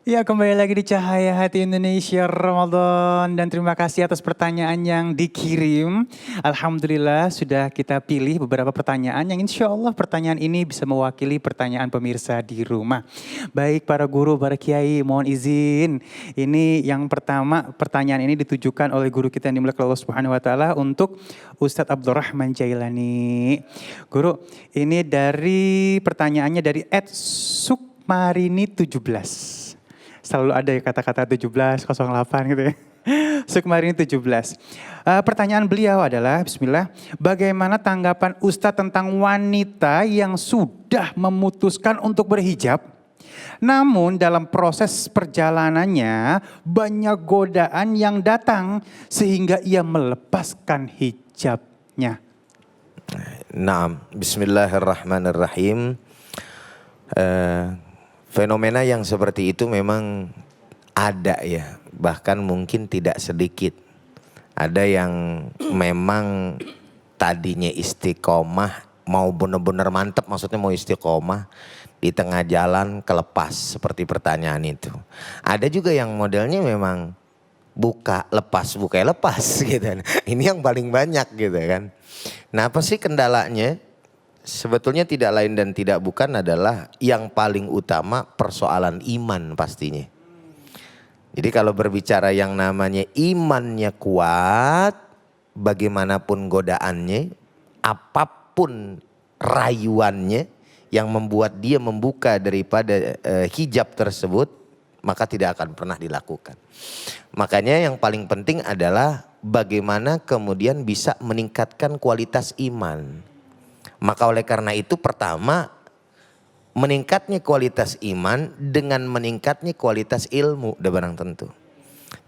Ya, kembali lagi di Cahaya Hati Indonesia Ramadan, dan terima kasih atas pertanyaan yang dikirim. Alhamdulillah sudah kita pilih beberapa pertanyaan yang insya Allah pertanyaan ini bisa mewakili pertanyaan pemirsa di rumah. Baik para guru, para kiai, mohon izin. Ini yang pertama, pertanyaan ini ditujukan oleh guru kita yang dimuliakan Allah Subhanahu wa taala untuk Ustadz Abdurrahman Jailani. Guru, ini dari pertanyaannya dari @sukmarini17. Selalu ada ya kata-kata 1708 gitu ya. Sukmarini 17. Pertanyaan beliau adalah, bismillah, bagaimana tanggapan Ustadz tentang wanita yang sudah memutuskan untuk berhijab, namun dalam proses perjalanannya banyak godaan yang datang sehingga ia melepaskan hijabnya. Naam, bismillahirrahmanirrahim. Fenomena yang seperti itu memang ada ya, bahkan mungkin tidak sedikit. Ada yang memang tadinya istiqomah, mau benar-benar mantap, maksudnya mau istiqomah, di tengah jalan kelepas seperti pertanyaan itu. Ada juga yang modelnya memang buka lepas gitu. Ini yang paling banyak gitu kan. Nah, apa sih kendalanya? Sebetulnya tidak lain dan tidak bukan adalah yang paling utama persoalan iman pastinya. Jadi kalau berbicara yang namanya imannya kuat, bagaimanapun godaannya, apapun rayuannya yang membuat dia membuka daripada hijab tersebut, maka tidak akan pernah dilakukan. Makanya yang paling penting adalah bagaimana kemudian bisa meningkatkan kualitas iman. Maka oleh karena itu pertama, meningkatnya kualitas iman dengan meningkatnya kualitas ilmu udah barang tentu.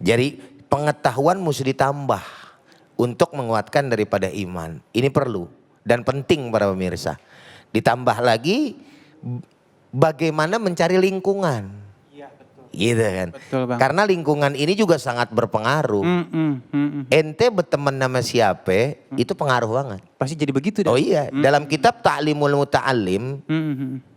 Jadi pengetahuan mesti ditambah untuk menguatkan daripada iman. Ini perlu dan penting para pemirsa. Ditambah lagi bagaimana mencari lingkungan. Gitu kan. Betul, Bang. Karena lingkungan ini juga sangat berpengaruh. Ente berteman sama siapa itu pengaruh banget. Pasti jadi begitu. Oh iya, dalam kitab Ta'limul Muta'allim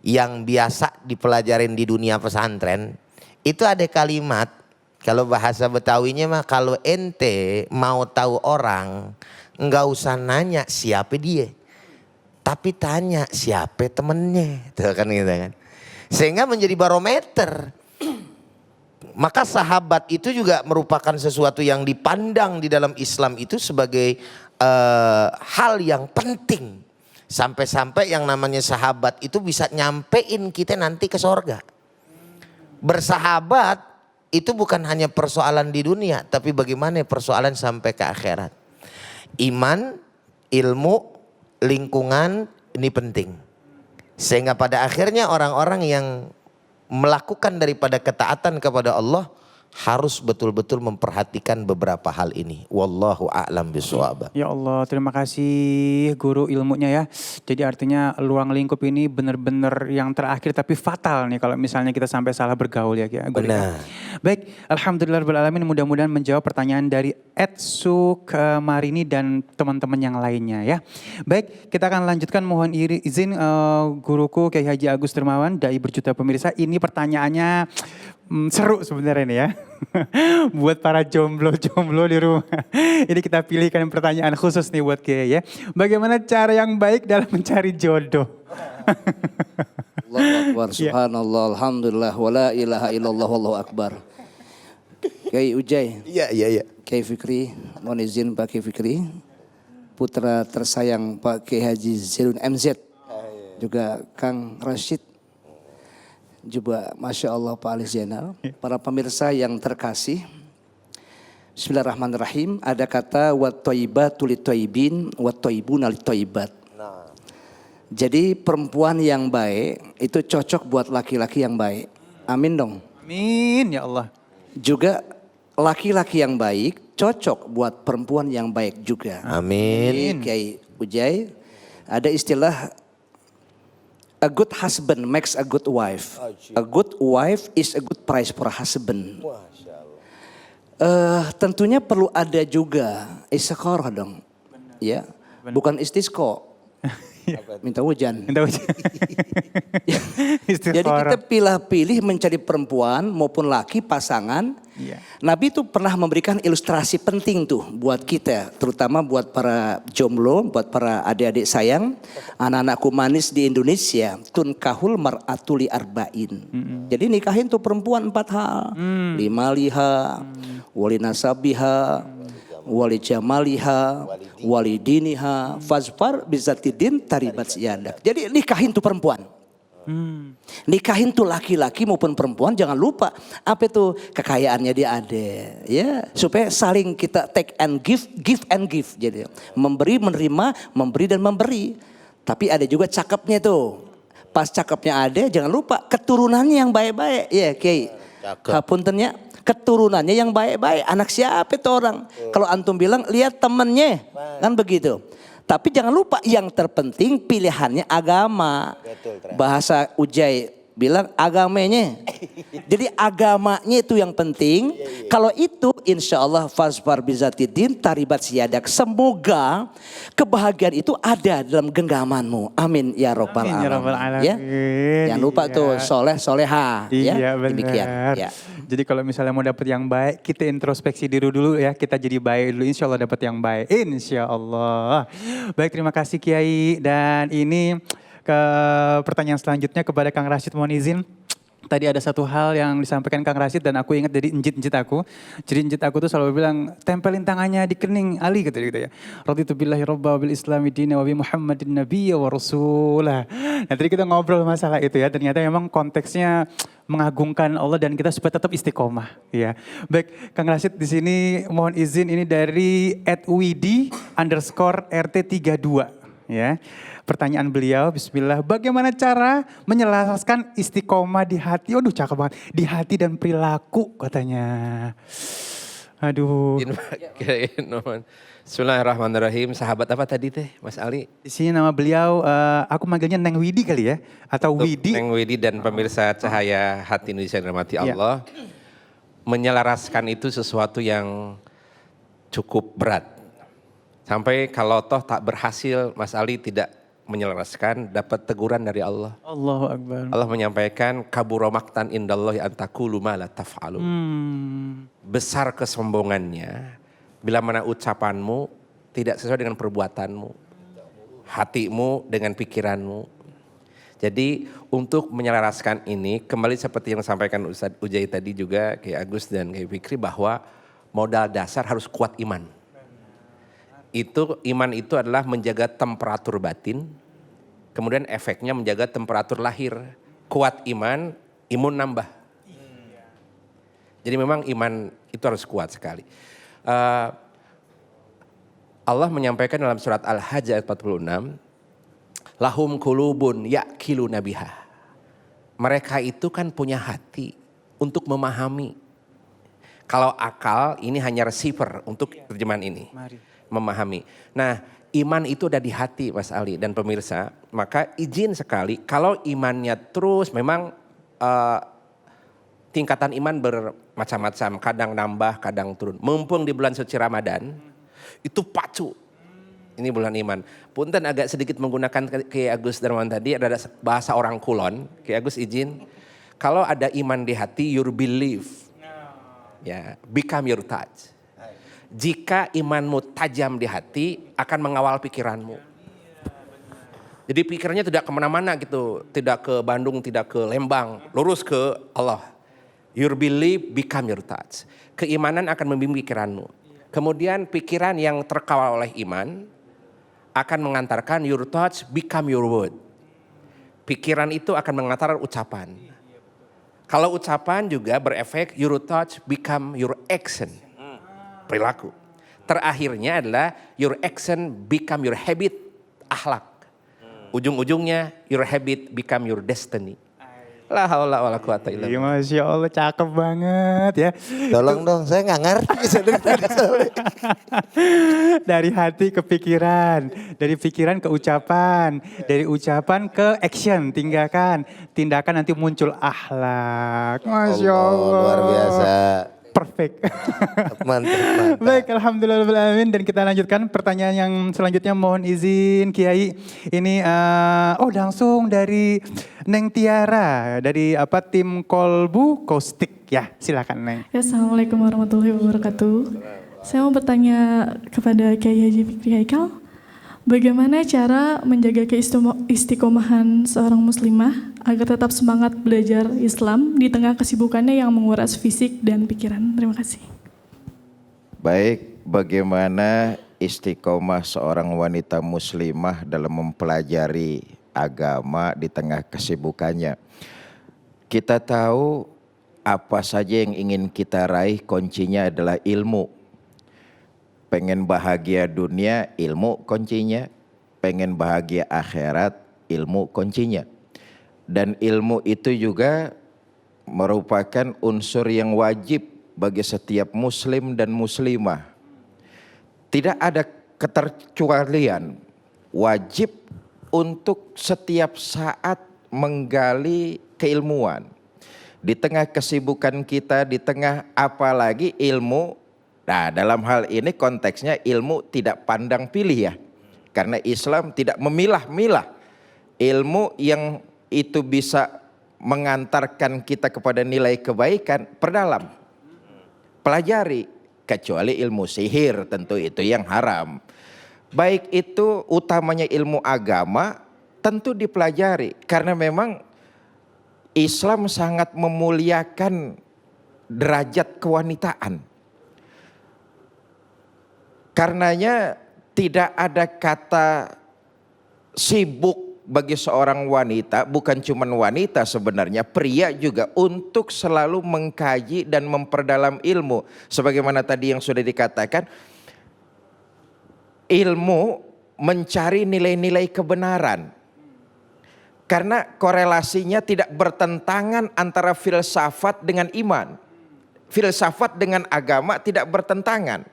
yang biasa dipelajarin di dunia pesantren, itu ada kalimat, kalau bahasa Betawinya mah, kalau ente mau tahu orang, enggak usah nanya siapa dia, tapi tanya siapa temennya, tuh kan gitu kan. Sehingga menjadi barometer. Maka sahabat itu juga merupakan sesuatu yang dipandang di dalam Islam itu sebagai hal yang penting. Sampai-sampai yang namanya sahabat itu bisa nyampein kita nanti ke sorga. Bersahabat itu bukan hanya persoalan di dunia, tapi bagaimana persoalan sampai ke akhirat. Iman, ilmu, lingkungan ini penting. Sehingga pada akhirnya orang-orang yang melakukan daripada ketaatan kepada Allah harus betul-betul memperhatikan beberapa hal ini. Wallahu a'lam bishawab. Ya Allah, terima kasih guru ilmunya ya. Jadi artinya ruang lingkup ini benar-benar yang terakhir tapi fatal nih kalau misalnya kita sampai salah bergaul ya. Benar. Baik, alhamdulillahirobbilalamin, mudah-mudahan menjawab pertanyaan dari @sukmarini dan teman-teman yang lainnya ya. Baik, kita akan lanjutkan, mohon izin guruku Kiai Haji Agus Dermawan, dai berjuta pemirsa. Ini pertanyaannya seru sebenarnya nih ya. Buat para jomblo-jomblo di rumah. Ini kita pilihkan pertanyaan khusus nih buat Kiai ya. Bagaimana cara yang baik dalam mencari jodoh? Allahu Akbar, subhanallah, alhamdulillah, wa la ilaha illallah, wallahu akbar. Kiai Ujai. Iya. Kiai Fikri, mohon izin Pak Kiai Fikri. Putra tersayang Pak Kiai Haji Zainuddin MZ. Juga Kang Rashid. Juga Masya Allah Pak Ali Zainal. Para pemirsa yang terkasih, bismillahirrahmanirrahim. Ada kata wat thayyibatu lit thayyibin wat thayyibuna lit thayyibat. Jadi perempuan yang baik itu cocok buat laki-laki yang baik. Amin dong. Amin ya Allah. Juga laki-laki yang baik cocok buat perempuan yang baik juga. Amin. Kiai Ujai, ada istilah a good husband makes a good wife. A good wife is a good price for a husband. Tentunya perlu ada juga istikharah dong. Ya, bukan istisqo. minta hujan. Minta hujan. Jadi kita pilih-pilih mencari perempuan maupun laki pasangan. Iya. Nabi itu pernah memberikan ilustrasi penting tuh buat kita, terutama buat para jomblo, buat para adik-adik sayang, anak-anakku manis di Indonesia. Tunkahul mar'atuli arba'in. Jadi nikahin tuh perempuan 4 hal. Lima liha, wali nasabiha, wali jamaliha, wali diniha, fazfar bizatidin taribat siyadak. Jadi nikahin tuh perempuan. Nikahin tuh laki-laki maupun perempuan, jangan lupa apa itu kekayaannya dia ada, ya, supaya saling kita take and give and give, jadi memberi menerima, memberi dan memberi. Tapi ada juga cakepnya tuh, pas cakepnya ada jangan lupa keturunannya yang baik-baik, ya Kiai. Hapuntennya keturunannya yang baik-baik, anak siapa itu orang? Kalau antum bilang lihat temennya, kan begitu. Tapi jangan lupa yang terpenting pilihannya agama. Bahasa Ujai bilang agamanya. Jadi agamanya itu yang penting. Kalau itu insya Allah fasfar bizatidin taribat siyadak. Semoga kebahagiaan itu ada dalam genggamanmu. Amin ya robbal alamin. Ya? Jangan lupa tuh soleh soleha. Iya, ya? benar. Demikian. Ya. Jadi kalau misalnya mau dapat yang baik, kita introspeksi diri dulu ya. Kita jadi baik dulu, insya Allah dapat yang baik. Insya Allah. Baik, terima kasih Kiai. Dan ini ke pertanyaan selanjutnya kepada Kang Rashid, mohon izin. Tadi ada satu hal yang disampaikan Kang Rashid dan aku ingat dari njit-njit aku. Jadi njit aku tuh selalu bilang, tempelin tangannya di kening Ali gitu ya. Raditu billahi robba bil islami dina wa bi Muhammadin nabiyya wa rasulah. Nah tadi kita ngobrol masalah itu ya, ternyata memang konteksnya mengagungkan Allah dan kita supaya tetap istiqomah ya. Baik, Kang Rashid di sini mohon izin, ini dari @widi_rt32 ya. Pertanyaan beliau, bismillah, bagaimana cara menyelaraskan istiqomah di hati? Waduh cakep banget, di hati dan perilaku katanya. Aduh. Bismillahirrahmanirrahim. Sahabat apa tadi teh, Mas Ali? Di sini nama beliau, aku manggilnya Neng Widi kali ya, atau Untuk Widi. Neng Widi dan pemirsa Cahaya Hati Indonesia yang dirahmati Ya. Allah. Menyelaraskan itu sesuatu yang cukup berat. Sampai kalau toh tak berhasil, Mas Ali tidak menyelaraskan, dapat teguran dari Allah. Allahu Akbar. Allah menyampaikan kabura maqtan indallahi an taqulu ma la taf'alu. Besar kesombongannya bila mana ucapanmu tidak sesuai dengan perbuatanmu, hatimu dengan pikiranmu. Jadi untuk menyelaraskan ini, kembali seperti yang disampaikan Ustadz Ujai tadi juga, Kiai Agus dan Kiai Fikri, bahwa modal dasar harus kuat iman. Itu iman itu adalah menjaga temperatur batin, kemudian efeknya menjaga temperatur lahir. Kuat iman, imun nambah. Jadi memang iman itu harus kuat sekali. Allah menyampaikan dalam surat Al-Hajj ayat 46, lahum kulubun ya'kiluna biha. Mereka itu kan punya hati untuk memahami. Kalau akal ini hanya receiver untuk terjemahan ini. Memahami. Nah, iman itu ada di hati Mas Ali dan pemirsa. Maka izin sekali kalau imannya terus memang tingkatan iman bermacam-macam. Kadang nambah, kadang turun. Mumpung di bulan suci Ramadan itu pacu. Ini bulan iman. Punten agak sedikit menggunakan Kiai Agus Darmawan tadi, ada bahasa orang Kulon. Kiai Agus izin. Kalau ada iman di hati, your belief. Ya, become your touch. Jika imanmu tajam di hati, akan mengawal pikiranmu. Jadi pikirannya tidak kemana-mana gitu. Tidak ke Bandung, tidak ke Lembang. Lurus ke Allah. Your belief become your touch. Keimanan akan membimbing pikiranmu. Kemudian pikiran yang terkawal oleh iman akan mengantarkan your touch become your word. Pikiran itu akan mengantar ucapan. Kalau ucapan juga berefek, your touch become your action. Perilaku. Terakhirnya adalah your action become your habit, akhlak. Ujung-ujungnya your habit become your destiny. La haula wala quwata illa Iya, billah. Masya Allah cakep banget ya. Tolong dong, saya nggak ngerti dari tadi soalnya. Dari hati ke pikiran, dari pikiran ke ucapan, dari ucapan ke action, tindakan nanti muncul akhlak. Masya Allah. Luar biasa. perfect. Mantap. Baik, alhamdulillahirobbilalamin, dan kita lanjutkan pertanyaan yang selanjutnya. Mohon izin Kiai. Ini langsung dari Neng Tiara dari tim Kolbu Kostik ya. Silakan Neng. Ya, Assalamualaikum warahmatullahi wabarakatuh. Saya mau bertanya kepada Kiai Haji Fikri Haikal, bagaimana cara menjaga keistiqomahan seorang muslimah agar tetap semangat belajar Islam di tengah kesibukannya yang menguras fisik dan pikiran? Terima kasih. Baik, bagaimana istiqomah seorang wanita muslimah dalam mempelajari agama di tengah kesibukannya? Kita tahu apa saja yang ingin kita raih, kuncinya adalah ilmu. Pengen bahagia dunia, ilmu kuncinya. Pengen bahagia akhirat, ilmu kuncinya. Dan ilmu itu juga merupakan unsur yang wajib bagi setiap muslim dan muslimah. Tidak ada keterkecualian, wajib untuk setiap saat menggali keilmuan. Di tengah kesibukan kita, di tengah apalagi ilmu, nah dalam hal ini konteksnya ilmu tidak pandang pilih ya. Karena Islam tidak memilah-milah ilmu yang itu bisa mengantarkan kita kepada nilai kebaikan, perdalam. Pelajari, kecuali ilmu sihir tentu itu yang haram. Baik itu utamanya ilmu agama tentu dipelajari karena memang Islam sangat memuliakan derajat kewanitaan. Karenanya tidak ada kata sibuk bagi seorang wanita, bukan cuma wanita sebenarnya, pria juga untuk selalu mengkaji dan memperdalam ilmu. Sebagaimana tadi yang sudah dikatakan, ilmu mencari nilai-nilai kebenaran. Karena korelasinya tidak bertentangan antara filsafat dengan iman. Filsafat dengan agama tidak bertentangan.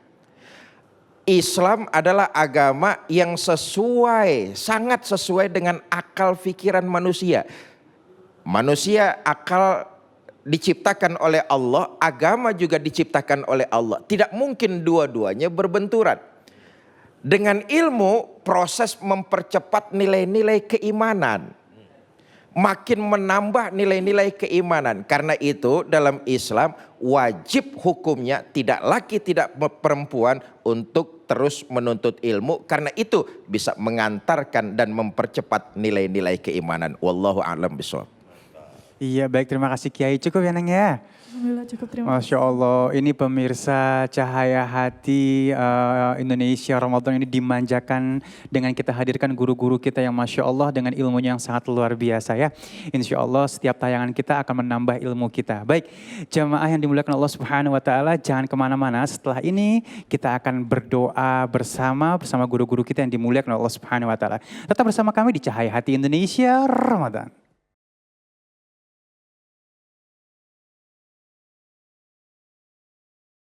Islam adalah agama yang sesuai, sangat sesuai dengan akal pikiran manusia. Manusia akal diciptakan oleh Allah, agama juga diciptakan oleh Allah. Tidak mungkin dua-duanya berbenturan. Dengan ilmu, proses mempercepat nilai-nilai keimanan. Makin menambah nilai-nilai keimanan. Karena itu dalam Islam wajib hukumnya tidak laki tidak perempuan untuk terus menuntut ilmu. Karena itu bisa mengantarkan dan mempercepat nilai-nilai keimanan. Wallahu a'lam bishawab. Iya baik, terima kasih Kiai. Cukup ya Neng ya. Alhamdulillah cukup, terima kasih. Masya Allah, ini pemirsa Cahaya Hati Indonesia Ramadan ini dimanjakan dengan kita hadirkan guru-guru kita yang Masya Allah dengan ilmunya yang sangat luar biasa ya. Insya Allah setiap tayangan kita akan menambah ilmu kita. Baik, jamaah yang dimuliakan Allah Subhanahu Wa Taala, jangan kemana-mana. Setelah ini kita akan berdoa bersama guru-guru kita yang dimuliakan Allah Subhanahu Wa Taala. Tetap bersama kami di Cahaya Hati Indonesia Ramadan.